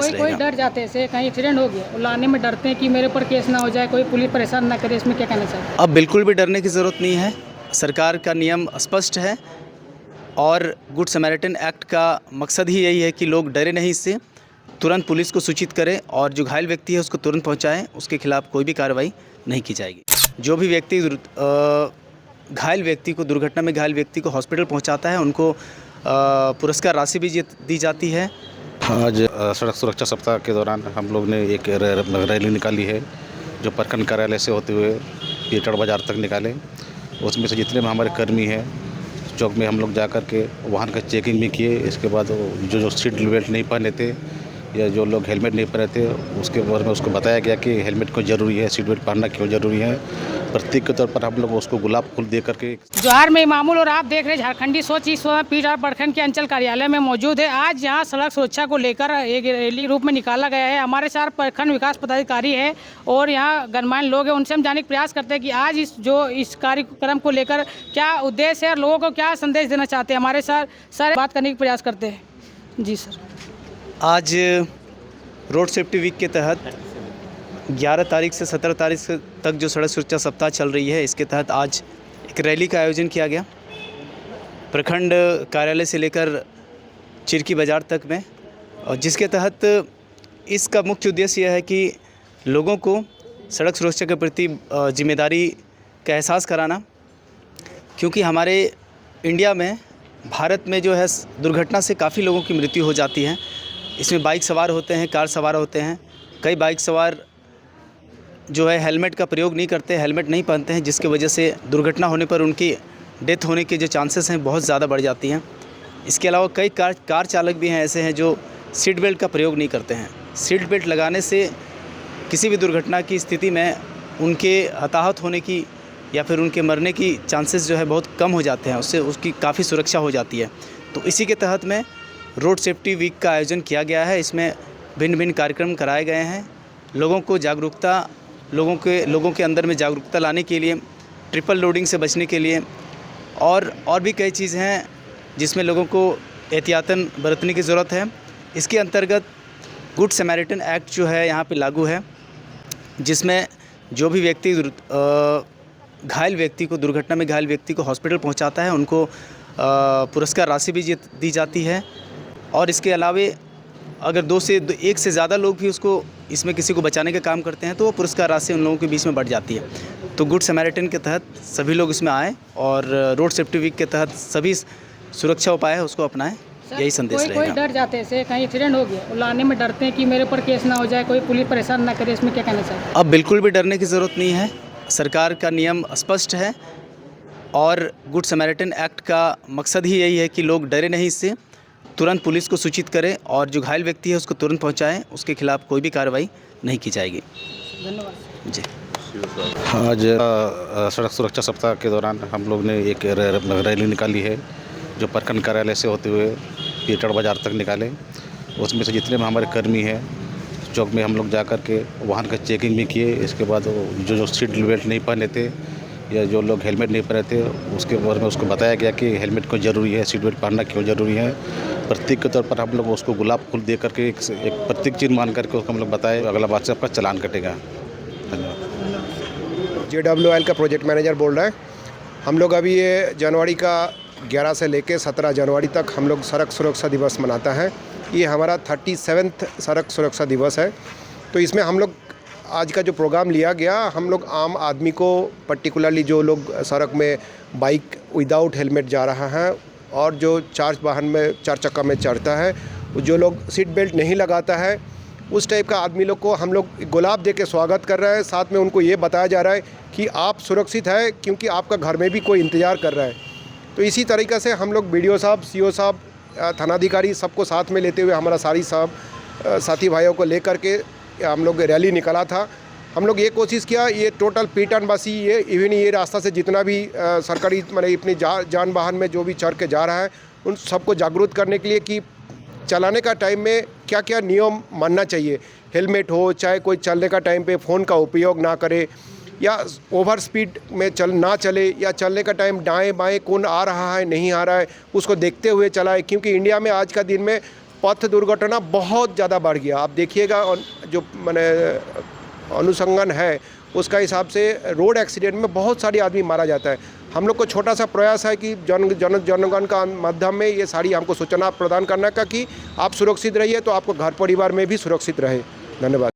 संदेश कोई रहेगा? डर जाते से कहीं एक्सीडेंट हो गया और लाने में डरते हैं कि मेरे ऊपर केस ना हो जाए, कोई पुलिस परेशान ना करे, इसमें क्या कहना चाहिए? अब बिल्कुल भी डरने की ज़रूरत नहीं है। सरकार का नियम स्पष्ट है और गुड समैरिटन एक्ट का मकसद ही यही है कि लोग डरे नहीं इससे, तुरंत पुलिस को सूचित करें और जो घायल व्यक्ति है उसको तुरंत पहुंचाएं, उसके खिलाफ कोई भी कार्रवाई नहीं की जाएगी। जो भी व्यक्ति घायल व्यक्ति को, दुर्घटना में घायल व्यक्ति को हॉस्पिटल पहुंचाता है, उनको पुरस्कार राशि भी दी जाती है। आज सड़क सुरक्षा सप्ताह के दौरान हम लोग ने एक रैली निकाली है, जो प्रखंड कार्यालय से होते हुए पीटड़ बाज़ार तक निकाले। उसमें से जितने भी हमारे कर्मी हैं, चौक में हम लोग जा कर के वाहन का चेकिंग भी किए। इसके बाद जो सीट बेल्ट नहीं पहने थे या जो लोग हेलमेट नहीं पहने थे, उसके बारे में उसको बताया गया कि हेलमेट क्यों ज़रूरी है, सीट बेल्ट पहनना क्यों ज़रूरी है। प्रतीक के तौर पर हम लोग उसको गुलाब फूल दे करके। जोहार में मामूल और आप देख रहे झारखंडी सोच इस समय पीटर प्रखंड के अंचल कार्यालय में मौजूद है। आज यहाँ सड़क सुरक्षा को लेकर एक रैली रूप में निकाला गया है। हमारे साथ प्रखंड विकास पदाधिकारी है और यहाँ गणमान्य लोग हैं, उनसे हम जानने का प्रयास करते हैं कि आज इस कार्यक्रम को लेकर क्या उद्देश्य है और लोगों को क्या संदेश देना चाहते हैं। हमारे साथ सर बात करने का प्रयास करते हैं। जी सर, आज रोड सेफ्टी वीक के तहत 11 तारीख से 17 तारीख तक जो सड़क सुरक्षा सप्ताह चल रही है, इसके तहत आज एक रैली का आयोजन किया गया प्रखंड कार्यालय से लेकर चिरकी बाज़ार तक में, और जिसके तहत इसका मुख्य उद्देश्य यह है कि लोगों को सड़क सुरक्षा के प्रति जिम्मेदारी का एहसास कराना। क्योंकि हमारे इंडिया में, भारत में जो है दुर्घटना से काफ़ी लोगों की मृत्यु हो जाती है। इसमें बाइक सवार होते हैं, कार सवार होते हैं। कई बाइक सवार जो है हेलमेट का प्रयोग नहीं करते, हेलमेट नहीं पहनते हैं, जिसकी वजह से दुर्घटना होने पर उनकी डेथ होने के जो चांसेस हैं बहुत ज़्यादा बढ़ जाती हैं। इसके अलावा कई कार चालक भी हैं ऐसे हैं जो सीट बेल्ट का प्रयोग नहीं करते हैं। सीट बेल्ट लगाने से किसी भी दुर्घटना की स्थिति में उनके हताहत होने की या फिर उनके मरने की चांसेस जो है बहुत कम हो जाते हैं, उससे उसकी काफ़ी सुरक्षा हो जाती है। तो इसी के तहत में रोड सेफ्टी वीक का आयोजन किया गया है। इसमें भिन्न भिन्न कार्यक्रम कराए गए हैं। लोगों को जागरूकता, लोगों के अंदर में जागरूकता लाने के लिए, ट्रिपल लोडिंग से बचने के लिए और भी कई चीज़ हैं जिसमें लोगों को एहतियातन बरतने की ज़रूरत है। इसके अंतर्गत गुड समैरिटन एक्ट जो है यहाँ पे लागू है, जिसमें जो भी व्यक्ति घायल व्यक्ति को, दुर्घटना में घायल व्यक्ति को हॉस्पिटल पहुँचाता है, उनको पुरस्कार राशि भी दी जाती है। और इसके अलावे अगर एक से ज़्यादा लोग भी इसमें किसी को बचाने का काम करते हैं तो वो पुरस्कार राशि उन लोगों के बीच में बढ़ जाती है। तो गुड समैरिटन के तहत सभी लोग इसमें आएँ और रोड सेफ्टी वीक के तहत सभी सुरक्षा उपाय है उसको अपनाएं, यही संदेश रहेगा। कोई डर जाते से कहीं एक्सीडेंट हो गया और लाने में डरते हैं कि मेरे ऊपर केस ना हो जाए, कोई पुलिस परेशान ना करे, इसमें क्या कहना चाहिए? अब बिल्कुल भी डरने की ज़रूरत नहीं है। सरकार का नियम स्पष्ट है और गुड समैरिटन एक्ट का मकसद ही यही है कि लोग डरे नहीं इससे, तुरंत पुलिस को सूचित करें और जो घायल व्यक्ति है उसको तुरंत पहुंचाएं, उसके खिलाफ कोई भी कार्रवाई नहीं की जाएगी। धन्यवाद जी। आज सड़क सुरक्षा सप्ताह के दौरान हम लोग ने एक रैली निकाली है, जो प्रखंड कार्यालय से होते हुए पीटड़ बाज़ार तक निकाले। उसमें से जितने भी हमारे कर्मी हैं, चौक में हम लोग जा कर के वाहन का चेकिंग भी किए। इसके बाद जो सीट बेल्ट नहीं पहने थे या जो लोग हेलमेट नहीं पहने थे, उसके बारे में उसको बताया गया कि हेलमेट क्यों ज़रूरी है, सीट बेल्ट पहनना क्यों ज़रूरी है। प्रतीक के तौर पर हम लोग उसको गुलाब फूल दे करके एक प्रतीक चिन्ह मान करके उसको हम लोग बताए, अगला बार से आपका चालान कटेगा। धन्यवाद। JWL का प्रोजेक्ट मैनेजर बोल रहा है। हम लोग अभी ये जनवरी का 11 से लेके 17 जनवरी तक हम लोग सड़क सुरक्षा दिवस मनाता है। ये हमारा 37वां सड़क सुरक्षा दिवस है। तो इसमें हम लोग आज का जो प्रोग्राम लिया गया, हम लोग आम आदमी को, पर्टिकुलरली जो लोग सड़क में बाइक विदाउट हेलमेट जा रहा है और जो चार चक्का में चढ़ता है, जो लोग सीट बेल्ट नहीं लगाता है, उस टाइप का आदमी लोग को हम लोग गुलाब दे के स्वागत कर रहे हैं। साथ में उनको ये बताया जा रहा है कि आप सुरक्षित है, क्योंकि आपका घर में भी कोई इंतज़ार कर रहा है। तो इसी तरीक़े से हम लोग BDO साहब, CO साहब, थानाधिकारी सबको साथ में लेते हुए, हमारा साथी भाइयों को लेकर के हम लोग रैली निकाला था। हम लोग ये कोशिश किया, ये टोटल पीटनबासी, ये इवन ये रास्ता से जितना भी सरकारी मतलब अपनी जान वाहन में जो भी चढ़ के जा रहा है, उन सबको जागरूक करने के लिए कि चलाने का टाइम में क्या क्या नियम मानना चाहिए। हेलमेट हो, चाहे कोई चलने का टाइम पे फ़ोन का उपयोग ना करे, या ओवर स्पीड में ना चले, या चलने का टाइम दाएं बाएं कौन आ रहा है नहीं आ रहा है उसको देखते हुए चलाए। क्योंकि इंडिया में आज का दिन में पथ दुर्घटना बहुत ज़्यादा बढ़ गया। आप देखिएगा, और जो मैंने अनुसंधान है उसका हिसाब से रोड एक्सीडेंट में बहुत सारे आदमी मारा जाता है। हम लोग को छोटा सा प्रयास है कि जनगण का माध्यम में ये सारी हमको सूचना प्रदान करने का कि आप सुरक्षित रहिए तो आपको घर परिवार में भी सुरक्षित रहे। धन्यवाद।